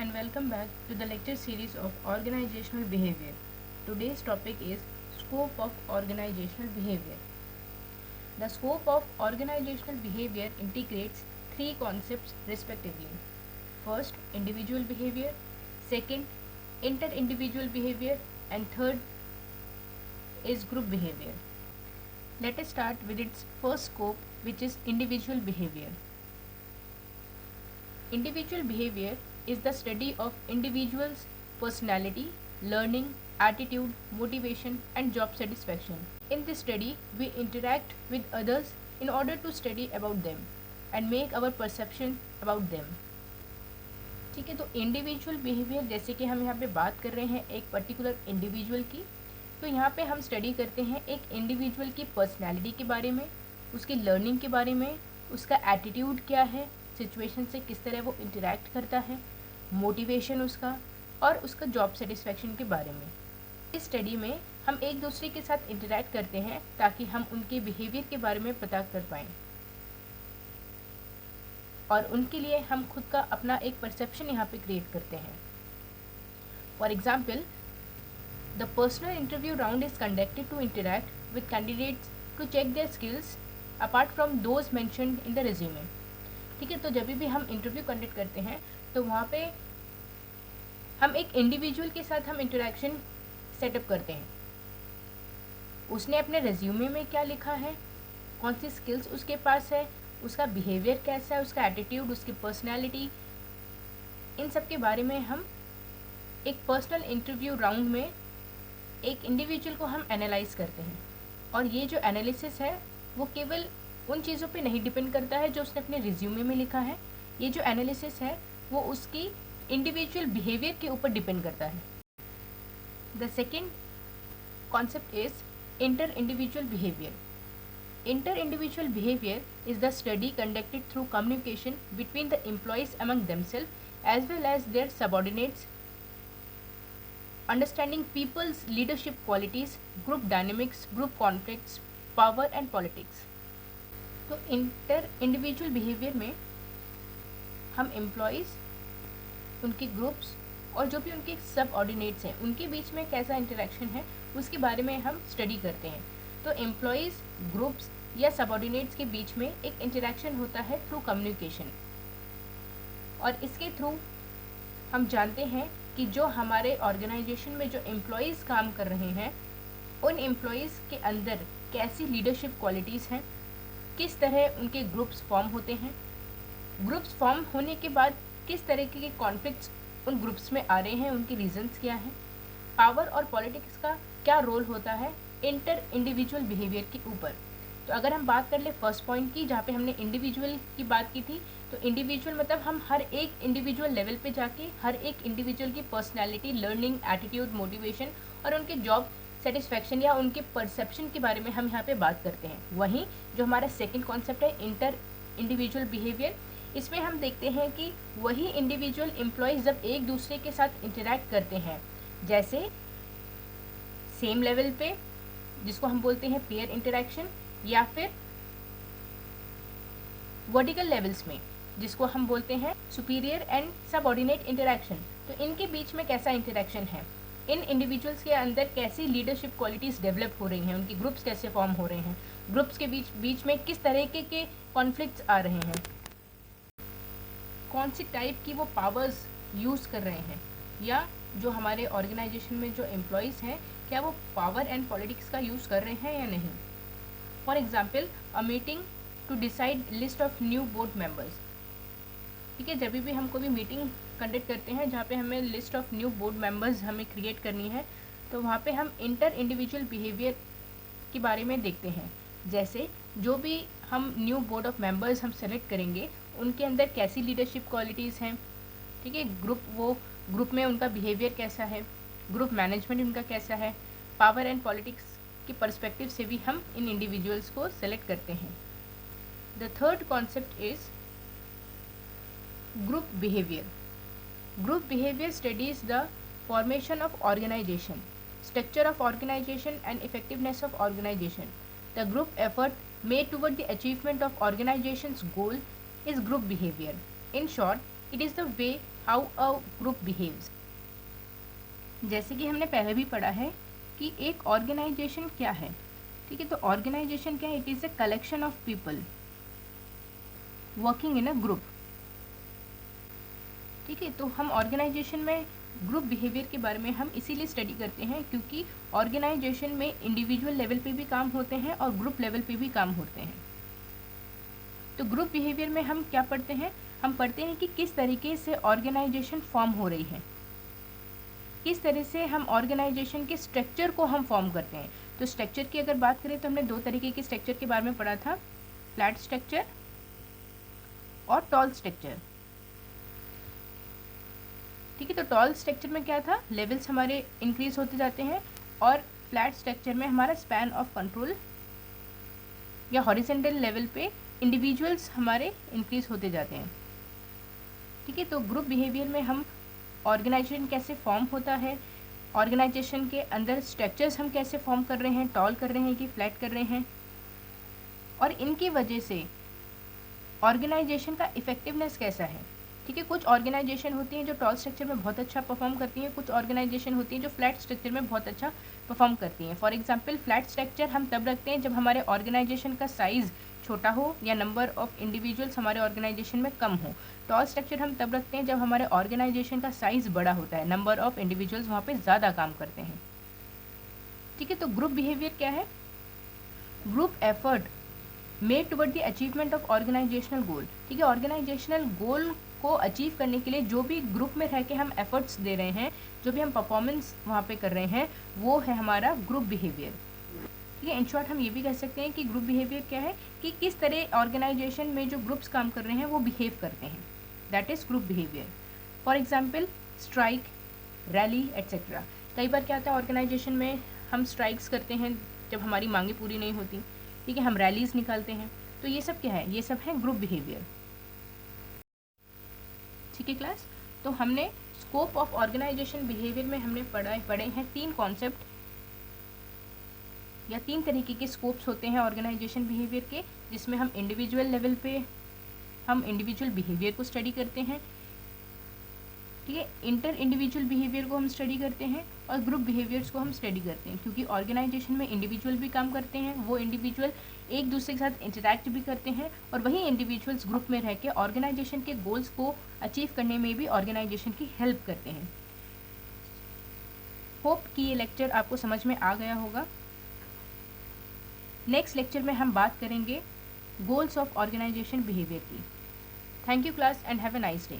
and welcome back to the lecture series of organizational behavior. Today's topic is scope of organizational behavior. The scope of organizational behavior integrates three concepts respectively. First, individual behavior, second, inter-individual behavior, and third is group behavior. Let us start with its first scope, which is individual behavior. Individual behavior is the study of individuals' personality, learning, attitude, motivation, and job satisfaction. In this study, we interact with others in order to study about them and make our perception about them. ठीक है, तो individual behaviour जैसे कि हम यहाँ पे बात कर रहे हैं एक पर्टिकुलर इंडिविजुअल की, तो यहाँ पे हम स्टडी करते हैं एक इंडिविजुअल की पर्सनैलिटी के बारे में, उसकी लर्निंग के बारे में, उसका एटीट्यूड क्या है, सिचुएशन से किस तरह वो इंटरेक्ट करता है, मोटिवेशन उसका, और उसका जॉब सेटिस्फेक्शन के बारे में। इस स्टडी में हम एक दूसरे के साथ इंटरेक्ट करते हैं ताकि हम उनके बिहेवियर के बारे में पता कर पाएँ और उनके लिए हम खुद का अपना एक परसेप्शन यहाँ पे क्रिएट करते हैं। For example, the personal interview round is conducted to interact with candidates to check their skills apart from those mentioned in the resume. ठीक है, तो जब भी हम इंटरव्यू कंडक्ट करते हैं तो वहाँ पे हम एक इंडिविजुअल के साथ हम इंटरेक्शन सेटअप करते हैं। उसने अपने रिज्यूमे में क्या लिखा है, कौन सी स्किल्स उसके पास है, उसका बिहेवियर कैसा है, उसका एटीट्यूड, उसकी पर्सनैलिटी, इन सब के बारे में हम एक पर्सनल इंटरव्यू राउंड में एक इंडिविजुअल को हम एनालाइज करते हैं। और ये जो एनालिसिस है वो केवल उन चीज़ों पे नहीं डिपेंड करता है जो उसने अपने रिज्यूमे में लिखा है। ये जो एनालिसिस है वो उसकी इंडिविजुअल बिहेवियर के ऊपर डिपेंड करता है। The second concept is inter individual behaviour. Inter-individual behavior is the study conducted through communication between the employees among themselves as well as their subordinates, understanding people's leadership qualities, group dynamics, group conflicts, power and politics. तो inter-individual behavior में हम employees, उनके groups और जो भी उनके subordinates हैं उनके बीच में कैसा interaction है उसके बारे में हम study करते हैं। तो एम्प्लॉयज़, ग्रुप्स या सबऑर्डिनेट्स के बीच में एक इंटरेक्शन होता है थ्रू कम्युनिकेशन, और इसके थ्रू हम जानते हैं कि जो हमारे ऑर्गेनाइजेशन में जो एम्प्लॉयज़ काम कर रहे हैं उन एम्प्लॉयज़ के अंदर कैसी लीडरशिप क्वालिटीज़ हैं, किस तरह उनके ग्रुप्स फॉर्म होते हैं, ग्रुप्स फॉर्म होने के बाद किस तरीके के कॉन्फ्लिक्ट्स उन ग्रुप्स में आ रहे हैं, उनके रीजंस क्या हैं, पावर और पॉलिटिक्स का क्या रोल होता है इंटर इंडिविजुअल बिहेवियर के ऊपर। तो अगर हम बात कर ले फर्स्ट पॉइंट की जहाँ पे हमने इंडिविजुअल की बात की थी, तो इंडिविजुअल मतलब हम हर एक इंडिविजुअल लेवल पे जाके हर एक इंडिविजुअल की पर्सनैलिटी, लर्निंग, एटीट्यूड, मोटिवेशन और उनके जॉब सेटिस्फैक्शन या उनके परसेप्शन के बारे में हम यहाँ पे बात करते हैं। वहीं जो हमारा सेकेंड कॉन्सेप्ट है इंटर इंडिविजुअल बिहेवियर, इसमें हम देखते हैं कि वही इंडिविजुअल एम्प्लॉयज़ जब एक दूसरे के साथ इंटरेक्ट करते हैं, जैसे सेम लेवल पे जिसको हम बोलते हैं पेयर इंटरेक्शन, या फिर वर्टिकल लेवल्स में जिसको हम बोलते हैं सुपीरियर एंड सबऑर्डिनेट इंटरेक्शन, तो इनके बीच में कैसा इंटरेक्शन है, इन इंडिविजुअल्स के अंदर कैसी लीडरशिप क्वालिटीज़ डेवलप हो रही हैं, उनकी ग्रुप्स कैसे फॉर्म हो रहे हैं, ग्रुप्स के बीच में किस तरह के कॉन्फ्लिक्ट्स आ रहे हैं, कौन सी टाइप की वो पावर्स यूज़ कर रहे हैं, या जो हमारे ऑर्गेनाइजेशन में जो एम्प्लॉयज़ हैं क्या वो पावर एंड पॉलिटिक्स का यूज़ कर रहे हैं या नहीं। For example, a meeting to decide list of new board members. ठीक है, जब भी हम कोई भी मीटिंग कंडक्ट करते हैं जहाँ पे हमें list of new board members हमें क्रिएट करनी है, तो वहाँ पे हम इंटर इंडिविजुअल बिहेवियर के बारे में देखते हैं। जैसे जो भी हम न्यू बोर्ड ऑफ मेंबर्स हम सेलेक्ट करेंगे उनके अंदर कैसी लीडरशिप क्वालिटीज़ हैं, ठीक है, ग्रुप में उनका बिहेवियर कैसा है, ग्रुप मैनेजमेंट उनका कैसा है, पावर एंड पॉलिटिक्स के पर्सपेक्टिव से भी हम इन इंडिविजुअल्स को सेलेक्ट करते हैं। The third concept is group behaviour. Group behavior studies the formation of organization, structure of organization and effectiveness of organization. The group effort made toward the achievement of organization's goal is group behavior. In short, it is the way how a group behaves. जैसे कि हमने पहले भी पढ़ा है कि एक organisation क्या है, ठीक है। तो ऑर्गेनाइजेशन क्या है? It is a collection of people working in a group, ठीक है। तो हम ऑर्गेनाइजेशन में ग्रुप बिहेवियर के बारे में हम इसीलिए स्टडी करते हैं क्योंकि ऑर्गेनाइजेशन में इंडिविजुअल लेवल पे भी काम होते हैं और ग्रुप लेवल पे भी काम होते हैं। तो ग्रुप बिहेवियर में हम क्या पढ़ते हैं? हम पढ़ते हैं कि किस तरीके से ऑर्गेनाइजेशन फॉर्म हो रही है, किस तरह से हम ऑर्गेनाइजेशन के स्ट्रक्चर को हम फॉर्म करते हैं। तो स्ट्रक्चर की अगर बात करें तो हमने दो तरीके के स्ट्रक्चर के बारे में पढ़ा था, फ्लैट स्ट्रक्चर और टॉल स्ट्रक्चर, ठीक है। तो टॉल स्ट्रक्चर में क्या था? लेवल्स हमारे इंक्रीज होते जाते हैं और फ्लैट स्ट्रक्चर में हमारा स्पैन ऑफ कंट्रोल या हॉरिजेंटल लेवल पे इंडिविजुअल्स हमारे इंक्रीज होते जाते हैं, ठीक है। तो ग्रुप बिहेवियर में हम ऑर्गेनाइजेशन कैसे फॉर्म होता है, ऑर्गेनाइजेशन के अंदर स्ट्रक्चर्स हम कैसे फॉर्म कर रहे हैं, टॉल कर रहे हैं कि फ्लैट कर रहे हैं, और इनकी वजह से ऑर्गेनाइजेशन का इफेक्टिवनेस कैसा है, ठीक है। कुछ ऑर्गेनाइजेशन होती हैं जो टॉल स्ट्रक्चर में बहुत अच्छा परफॉर्म करती हैं, कुछ ऑर्गेनाइजेशन होती हैं जो फ्लैट स्ट्रक्चर में बहुत अच्छा परफॉर्म करती हैं। फॉर एग्जांपल फ्लैट स्ट्रक्चर हम तब रखते हैं जब हमारे ऑर्गेनाइजेशन का साइज़ छोटा हो या नंबर ऑफ इंडिविजुअल्स हमारे ऑर्गेनाइजेशन में कम हो। टॉल स्ट्रक्चर हम तब रखते हैं जब हमारे ऑर्गेनाइजेशन का साइज़ बड़ा होता है, नंबर ऑफ इंडिविजुअल्स वहाँ पर ज़्यादा काम करते हैं, ठीक है। तो ग्रुप बिहेवियर क्या है? Group effort made toward the achievement of organisational goal, ठीक है। ऑर्गेनाइजेशनल गोल को अचीव करने के लिए जो भी ग्रुप में रह के हम एफर्ट्स दे रहे हैं, जो भी हम परफॉर्मेंस वहाँ पे कर रहे हैं, वो है हमारा ग्रुप बिहेवियर, ठीक है। इन शॉर्ट हम ये भी कह सकते हैं कि ग्रुप बिहेवियर क्या है कि किस तरह ऑर्गेनाइजेशन में जो ग्रुप्स काम कर रहे हैं वो बिहेव करते हैं, that is group behaviour. For example strike, rally etcetera. कई बार क्या होता है ऑर्गेनाइजेशन में हम स्ट्राइक्स करते हैं जब हमारी मांगें पूरी नहीं होती, ठीक है, हम रैलीज निकालते हैं। तो ये सब क्या है? ये सब है ग्रुप बिहेवियर, ठीक है क्लास। तो हमने स्कोप ऑफ ऑर्गेनाइजेशन बिहेवियर में हमने पढ़े हैं तीन कॉन्सेप्ट या तीन तरीके के स्कोप्स होते हैं ऑर्गेनाइजेशन बिहेवियर के, जिसमें हम इंडिविजुअल लेवल पे हम इंडिविजुअल बिहेवियर को स्टडी करते हैं, ठीक है। इंटर इंडिविजुअल बिहेवियर को हम स्टडी करते हैं और ग्रुप बिहेवियर्स को हम स्टडी करते हैं, क्योंकि ऑर्गेनाइजेशन में इंडिविजुअल भी काम करते हैं, वो इंडिविजुअल एक दूसरे के साथ इंटरैक्ट भी करते हैं और वही इंडिविजुअल्स ग्रुप में रह के ऑर्गेनाइजेशन के गोल्स को अचीव करने में भी ऑर्गेनाइजेशन की हेल्प करते हैं। होप कि ये लेक्चर आपको समझ में आ गया होगा। नेक्स्ट लेक्चर में हम बात करेंगे गोल्स ऑफ ऑर्गेनाइजेशन बिहेवियर की। Thank you class and have a nice day.